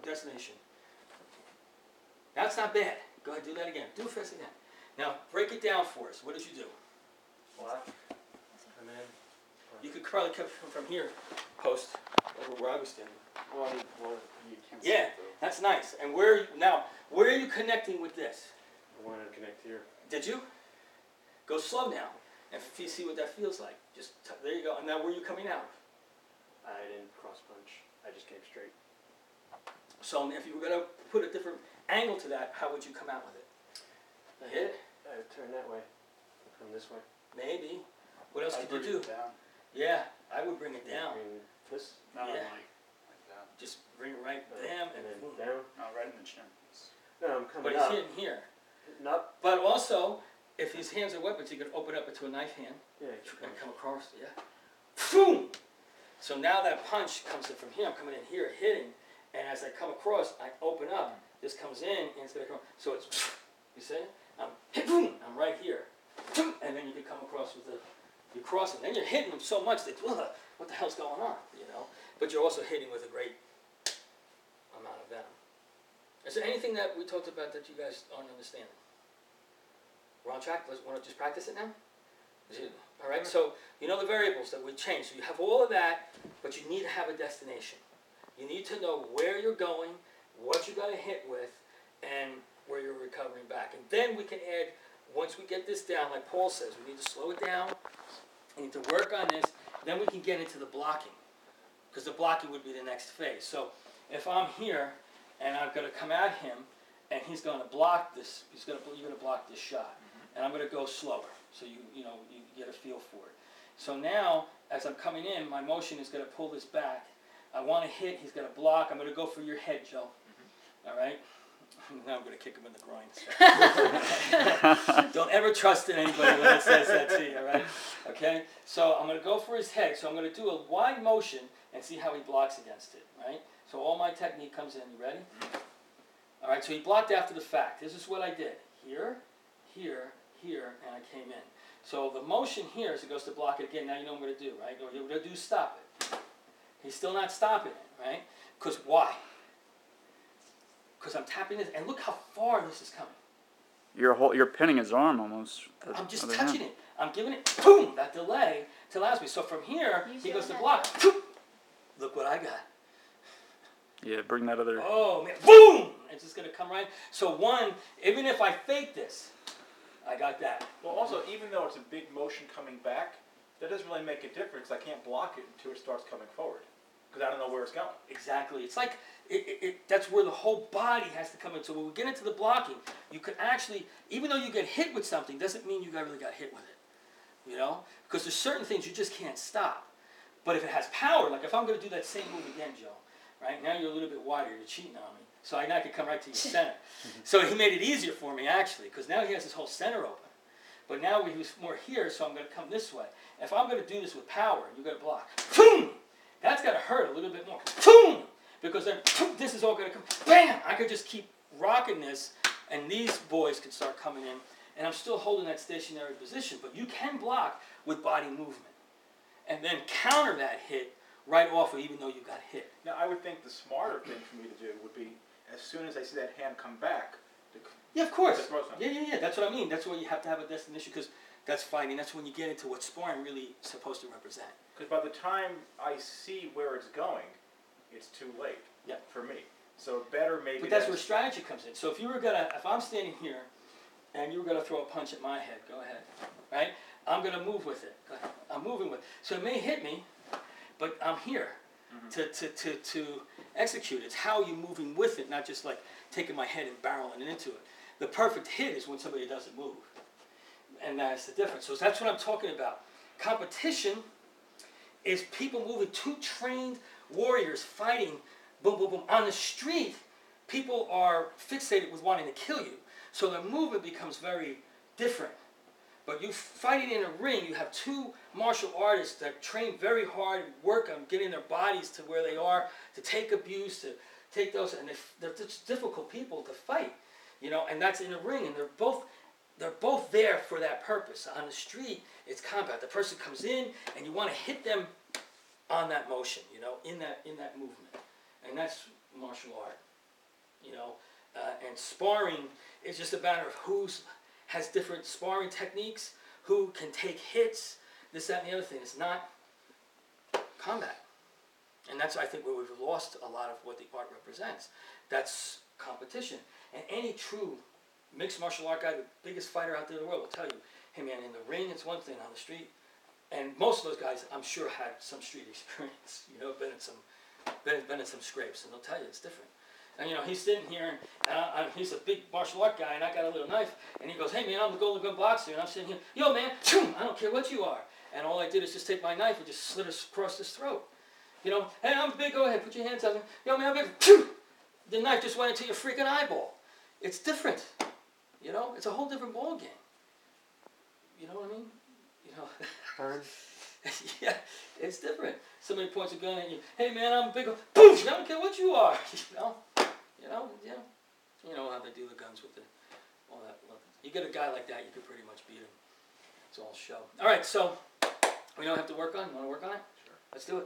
destination. That's not bad. Go ahead, do that again. Do it fast again. Now, break it down for us. What did you do? Block. Come in. You could probably come from here, post, over where I was standing. Well, you can't see Yeah, it, though. that's nice. And where are you, now, where are you connecting with this? I wanted to connect here. Did you? Go slow now, and see what that feels like. Just, there you go. And now where are you coming out? I didn't cross punch. I just came straight. So if you were going to put a different angle to that, how would you come out with it? A hit? I would turn that way. Come this way. Maybe. What else could you do? It down. Yeah, I would bring it down. Bring this. Not Yeah. like that. Just bring it right down and then boom. down. Not right in the chin. No, I'm coming But he's up. hitting here. Not. But also, if his hands are weapons, he could open up into a knife hand Yeah. and come across. Yeah. Boom! So now that punch comes in from here. I'm coming in here, hitting, and as I come across, I open up. This comes in, and it's gonna come. So it's, you see? I'm hit. Boom! I'm right here, and then you can come across with the. You're crossing. Then you're hitting them so much that what the hell's going on? You know. But you're also hitting with a great amount of venom. Is there anything that we talked about that you guys aren't understanding? We're on track. Let's want to just practice it now. All right. So you know the variables that we change. So you have all of that, but you need to have a destination. You need to know where you're going, what you're going to hit with, and where you're recovering back. And then we can add. Once we get this down, like Paul says, we need to slow it down. We need to work on this. Then we can get into the blocking, because the blocking would be the next phase. So if I'm here and I'm going to come at him, and he's going to block this, you're going to block this shot, and I'm going to go slower, so you get a feel for it. So now, as I'm coming in, my motion is going to pull this back. I want to hit. He's going to block. I'm going to go for your head, Joe. All right. Now I'm going to kick him in the groin. Don't ever trust in anybody when it says that to you, all right? Okay? So I'm going to go for his head. So I'm going to do a wide motion and see how he blocks against it, right? So all my technique comes in. You ready? All right, so he blocked after the fact. This is what I did. Here, here, here, and I came in. So the motion here is it goes to block it again. Now you know what I'm going to do, right? What you're going to do is stop it. He's still not stopping it, right? Because why? Because I'm tapping this, and look how far this is coming. You're pinning his arm almost. I'm just touching it. I'm giving it, boom, that delay to allows me. So from here, he goes to block. Boom. Look what I got. Yeah, bring that other. Oh, man, boom! It's just going to come right. So one, even if I fake this, I got that. Well, also, even though it's a big motion coming back, that doesn't really make a difference. I can't block it until it starts coming forward, because I don't know where it's going. Exactly. It's like, that's where the whole body has to come in. So when we get into the blocking, you could actually, even though you get hit with something, doesn't mean you really got hit with it. You know? Because there's certain things you just can't stop. But if it has power, like if I'm going to do that same move again, Joe, right? Now you're a little bit wider. You're cheating on me. So I could come right to your center. So he made it easier for me, actually, because now he has his whole center open. But now he was more here, so I'm going to come this way. If I'm going to do this with power, you're going to block. Boom! That's got to hurt a little bit more. Boom! Because then this is all going to come. Bam! I could just keep rocking this, and these boys could start coming in. And I'm still holding that stationary position. But you can block with body movement. And then counter that hit right off of even though you got hit. Now, I would think the smarter thing for me to do would be, as soon as I see that hand come back, to Yeah, of course. to throw something. Yeah. That's what I mean. That's why you have to have a destination, because that's fighting. That's when you get into what sparring really is supposed to represent. Because by the time I see where it's going, it's too late. Yeah. For me. So better maybe. But that's where strategy comes in. So if I'm standing here, and you were gonna throw a punch at my head, go ahead, right? I'm gonna move with it. Go ahead. I'm moving with it. So it may hit me, but I'm here to execute. It's how you're moving with it, not just like taking my head and barreling it into it. The perfect hit is when somebody doesn't move, and that's the difference. So that's what I'm talking about. Competition is people moving, two trained warriors fighting, boom, boom, boom. On the street, people are fixated with wanting to kill you. So the movement becomes very different. But you fighting in a ring, you have two martial artists that train very hard, work on getting their bodies to where they are, to take abuse, to take those, and they're just difficult people to fight, you know, and that's in a ring, and they're both there for that purpose. On the street, it's combat. The person comes in, and you want to hit them on that motion, you know, in that movement, and that's martial art. you know, and sparring is just a matter of who's has different sparring techniques, who can take hits, this, that, and the other thing. It's not combat. And that's, I think, where we've lost a lot of what the art represents. That's competition. And any true mixed martial art guy, the biggest fighter out there in the world, will tell you, hey man, in the ring it's one thing, on the street, and most of those guys, I'm sure, had some street experience, you know, been in some scrapes, and they'll tell you it's different. And you know, he's sitting here, and he's a big martial art guy, and I got a little knife, and he goes, hey man, I'm the Golden Gun boxer, and I'm sitting here, yo man, I don't care what you are. And all I did is just take my knife and just slit it across his throat. You know, hey, I'm big, go ahead, put your hands up. Yo man, I'm big, the knife just went into your freaking eyeball. It's different, you know, it's a whole different ball game. You know what I mean? You know. Burn. Yeah, it's different. Somebody points a gun at you. Hey man, I'm big. Poof! I don't care what you are. You know how they do the guns with all that. You get a guy like that, you could pretty much beat him. It's all show. All right, so we don't have to work on. You want to work on it? Sure. Let's do it.